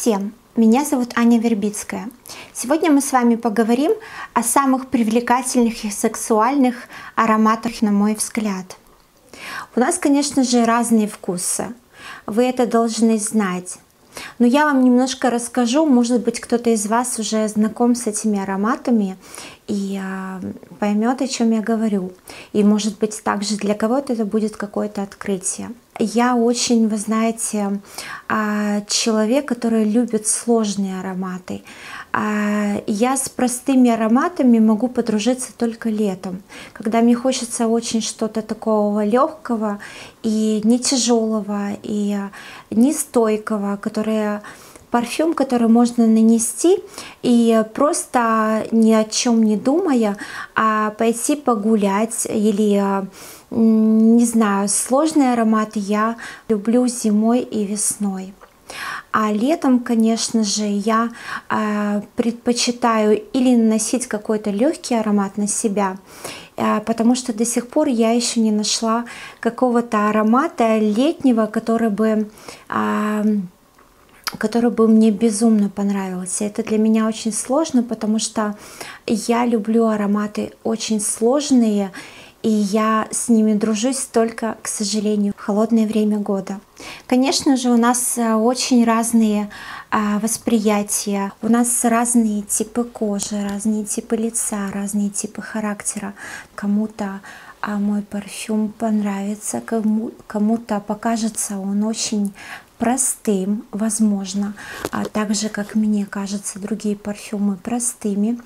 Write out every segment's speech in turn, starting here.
всем! Меня зовут Аня Вербицкая. Сегодня мы с вами поговорим о самых привлекательных и сексуальных ароматах, на мой взгляд. У нас, конечно же, разные вкусы. Вы это должны знать. Но я вам немножко расскажу, может быть, кто-то из вас уже знаком с этими ароматами и поймет, о чем я говорю. И может быть, также для кого-то это будет какое-то открытие. Я очень, вы знаете, человек, который любит сложные ароматы. Я с простыми ароматами могу подружиться только летом, когда мне хочется очень что-то такого легкого и не тяжелого, и не стойкого, парфюм, который можно нанести и просто ни о чем не думая, пойти погулять или, не знаю, сложные ароматы я люблю зимой и весной. А летом, конечно же, я предпочитаю или наносить какой-то легкий аромат на себя, потому что до сих пор я еще не нашла какого-то аромата летнего, который бы мне безумно понравился. Это для меня очень сложно, потому что я люблю ароматы очень сложные, и я с ними дружусь только, к сожалению, в холодное время года. Конечно же, у нас очень разные восприятия, у нас разные типы кожи, разные типы лица, разные типы характера. Кому-то мой парфюм понравится, кому-то покажется он очень простым, возможно, так же, как мне кажется, другие парфюмы простыми.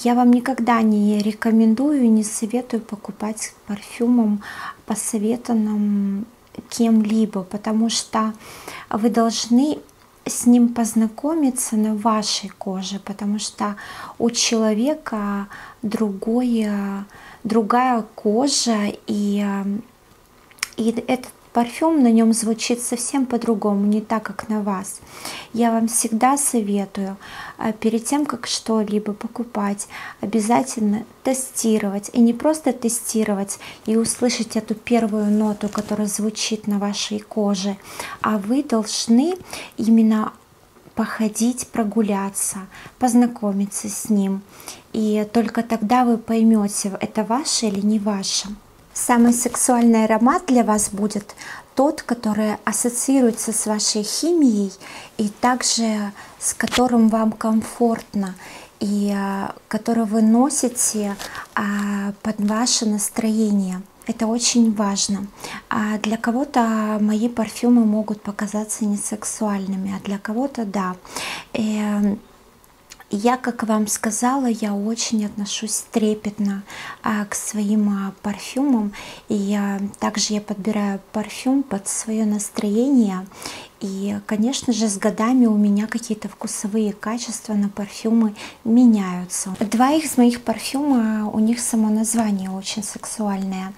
Я вам никогда не рекомендую, не советую покупать парфюмом, посоветованным кем-либо, потому что вы должны с ним познакомиться на вашей коже, потому что у человека другая кожа, и этот парфюм на нем звучит совсем по-другому, не так, как на вас. Я вам всегда советую перед тем, как что-либо покупать, обязательно тестировать. И не просто тестировать и услышать эту первую ноту, которая звучит на вашей коже, а вы должны именно походить, прогуляться, познакомиться с ним. И только тогда вы поймете, это ваше или не ваше. Самый сексуальный аромат для вас будет тот, который ассоциируется с вашей химией и также с которым вам комфортно, и который вы носите под ваше настроение. Это очень важно. Для кого-то мои парфюмы могут показаться несексуальными, а для кого-то да. Я, как вам сказала, я очень отношусь трепетно к своим парфюмам. И также я подбираю парфюм под свое настроение. И, конечно же, с годами у меня какие-то вкусовые качества на парфюмы меняются. Два из моих парфюма, у них само название очень сексуальное.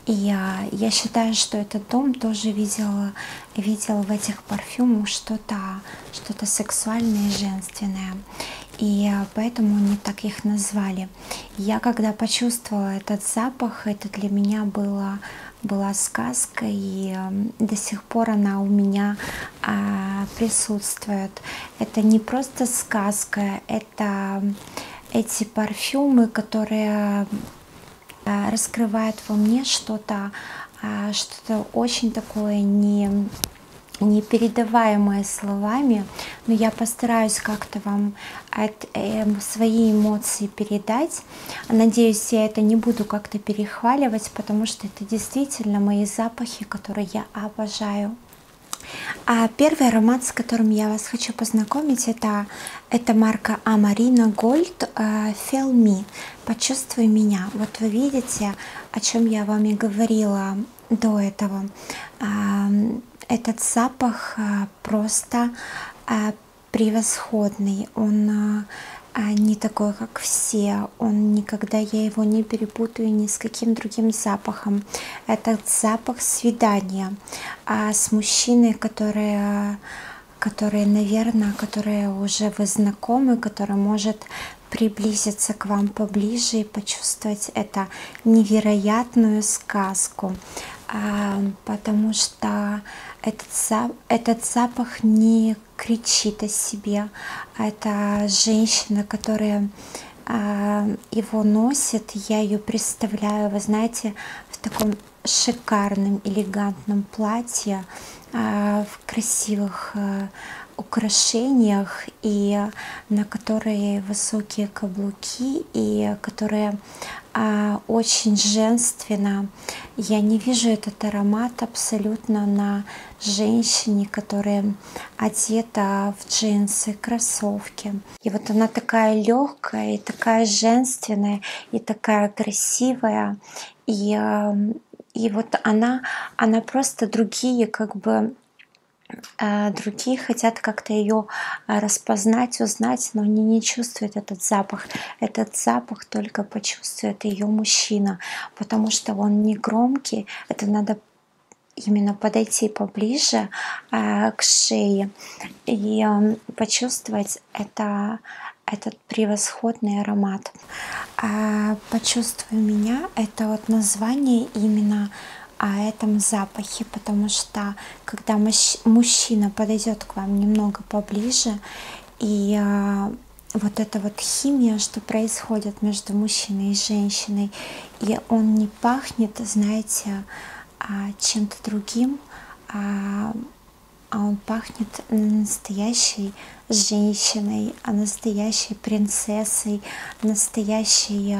И я считаю, что этот дом тоже видел в этих парфюмах что-то сексуальное и женственное. И поэтому они так их назвали. Я когда почувствовала этот запах, это для меня была сказка, и до сих пор она у меня присутствует. Это не просто сказка, это эти парфюмы, которые раскрывают во мне что-то очень такое непередаваемое словами, но я постараюсь как-то вам свои эмоции передать. Надеюсь, я это не буду как-то перехваливать, потому что это действительно мои запахи, которые я обожаю. Первый аромат, с которым я вас хочу познакомить, это марка Amarino Gold Feel Me. Почувствуй меня. Вот вы видите, о чем я вам и говорила до этого. Этот запах просто превосходный. Он не такой, как все. Никогда я его не перепутаю ни с каким другим запахом. Этот запах свидания с мужчиной, которые, наверное, которые уже вы знакомы, который может приблизиться к вам поближе и почувствовать эту невероятную сказку. потому что этот запах не кричит о себе. Это женщина, которая его носит. Я ее представляю, вы знаете, в таком шикарном, элегантном платье, в красивых украшениях, и на которые высокие каблуки, и которые очень женственно. Я не вижу этот аромат абсолютно на женщине, которая одета в джинсы, кроссовки. И вот она такая легкая, и такая женственная, и такая красивая. И вот она просто другие, как бы другие хотят как-то ее распознать, узнать, но они не чувствуют этот запах. Этот запах только почувствует ее мужчина, потому что он не громкий. Это надо именно подойти поближе к шее и почувствовать этот превосходный аромат. «Почувствуй меня» — это вот название именно о этом запахе, потому что когда мужчина подойдет к вам немного поближе, и вот эта вот химия, что происходит между мужчиной и женщиной, и он не пахнет, знаете, чем-то другим, он пахнет настоящей женщиной, настоящей принцессой, настоящей.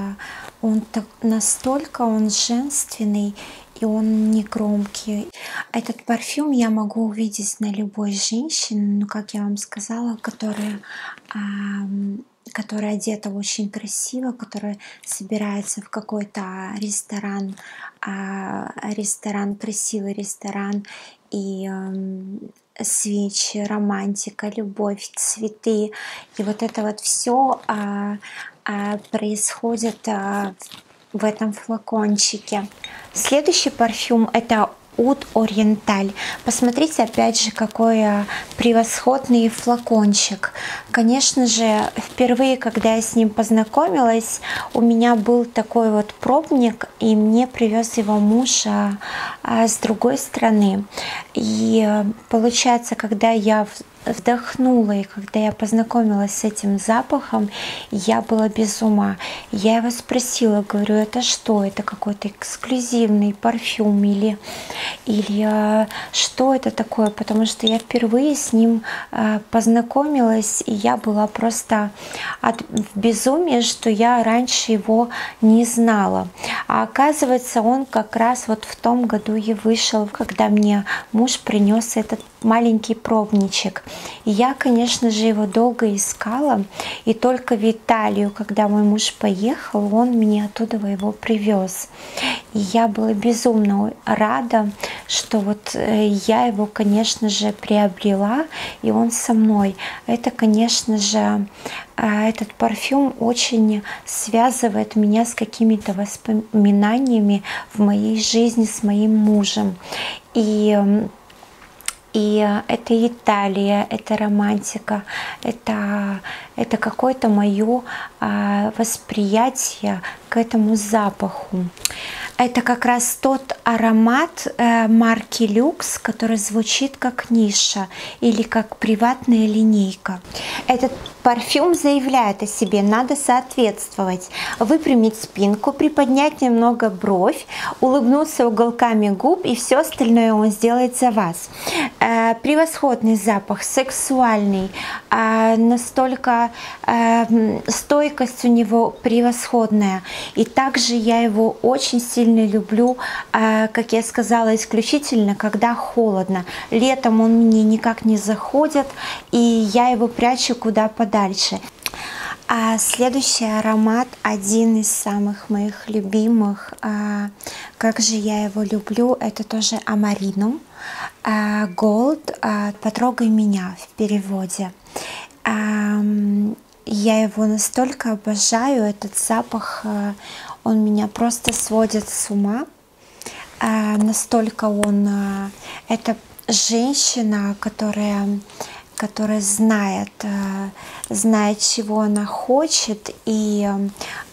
Настолько он женственный, и он не громкий. Этот парфюм я могу увидеть на любой женщине, ну, как я вам сказала, которая одета очень красиво, которая собирается в какой-то ресторан, красивый ресторан, и свечи, романтика, любовь, цветы. И вот это вот все происходит в этом флакончике. Следующий парфюм — это Oud Oriental. Посмотрите, опять же, какой превосходный флакончик. Конечно же, впервые, когда я с ним познакомилась, у меня был такой вот пробник, и мне привез его муж с другой страны. И получается, когда я вдохнула, и когда я познакомилась с этим запахом, я была без ума. Я его спросила, говорю, это что? Это какой-то эксклюзивный парфюм или что это такое? Потому что я впервые с ним познакомилась, и я была просто в безумии, что я раньше его не знала. А оказывается, он как раз вот в том году и вышел, когда мне муж принес этот маленький пробничек. И я, конечно же, его долго искала, и только в Италию, когда мой муж поехал, он мне оттуда его привез. И я была безумно рада, что вот я его, конечно же, приобрела, и он со мной. Это, конечно же, этот парфюм очень связывает меня с какими-то воспоминаниями в моей жизни с моим мужем. И это Италия, это романтика, это какое-то мое восприятие к этому запаху. Это как раз тот аромат марки Люкс, который звучит как ниша или как приватная линейка. Этот парфюм заявляет о себе: надо соответствовать, выпрямить спинку, приподнять немного бровь, улыбнуться уголками губ, и все остальное он сделает за вас. Превосходный запах, сексуальный, настолько стойкость у него превосходная. И также я его очень сильно люблю, как я сказала, исключительно когда холодно. Летом он мне никак не заходит, и я его прячу куда подальше. А следующий аромат, один из самых моих любимых, как же я его люблю, это тоже Амаринум Gold, «Потрогай меня» в переводе. Я его настолько обожаю, этот запах, он меня просто сводит с ума. Настолько он, это женщина, которая знает, чего она хочет, и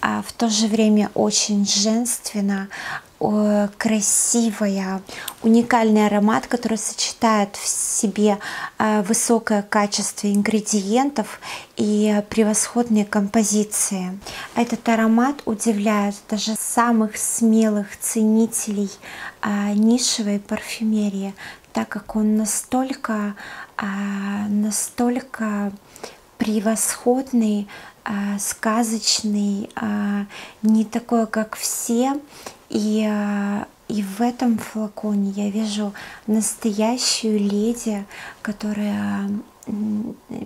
в то же время очень женственно, красивая, уникальный аромат, который сочетает в себе высокое качество ингредиентов и превосходные композиции. Этот аромат удивляет даже самых смелых ценителей нишевой парфюмерии, так как он настолько превосходный, сказочный, не такой, как все. И в этом флаконе я вижу настоящую леди, которая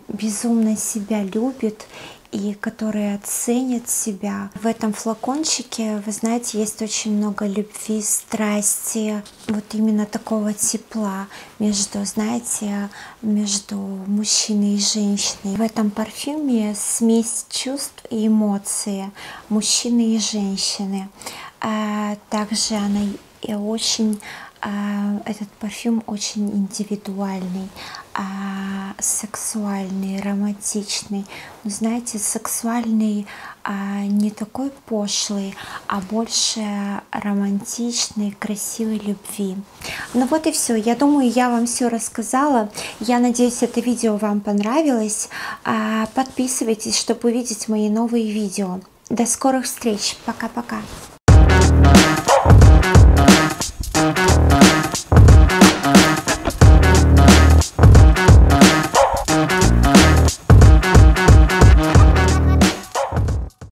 безумно себя любит и которая ценит себя. В этом флакончике, вы знаете, есть очень много любви, страсти, вот именно такого тепла между, знаете, между мужчиной и женщиной. В этом парфюме смесь чувств и эмоций мужчины и женщины. Также она и очень, этот парфюм очень индивидуальный, сексуальный, романтичный. Но знаете, сексуальный не такой пошлый, а больше романтичной, красивой любви. Ну вот и все. Я думаю, я вам все рассказала. Я надеюсь, это видео вам понравилось. Подписывайтесь, чтобы увидеть мои новые видео. До скорых встреч. Пока-пока.